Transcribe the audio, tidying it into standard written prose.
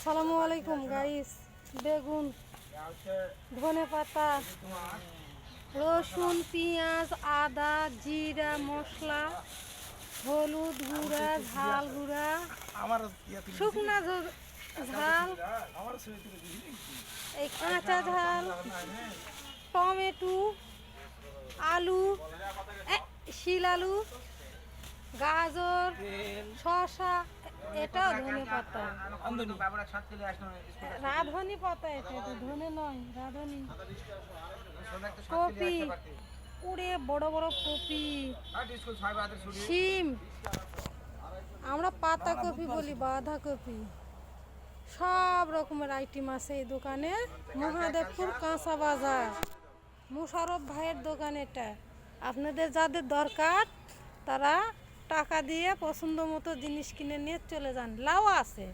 আসসালামু আলাইকুম গাইস। বেগুন, ধনে পাতা, রসুন, পেঁয়াজ, আদা, জিরা, মশলা, হলুদ গুঁড়া, ঝাল গুঁড়া, শুকনা ঝাল, এই কাঁচা ঝাল, টমেটো, আলু, শিল আলু, গাজর, শসা, এটাও ধনে পাতা, রাঁধুনি পাতা, এটা ধনে নয়, রাঁধুনি। কপি, উড়ে বড় বড় কপি, শিম, আমরা পাতা কপি বলি, বাঁধাকপি, সব রকমের আইটেম আছে এই দোকানে। মহাদেবপুর কাঁচা বাজার, মুশারফ ভাইয়ের দোকান এটা। আপনাদের যাদের দরকার তারা টাকা দিয়ে পছন্দ মতো জিনিস কিনে নিয়ে চলে যান। লাউ আছে।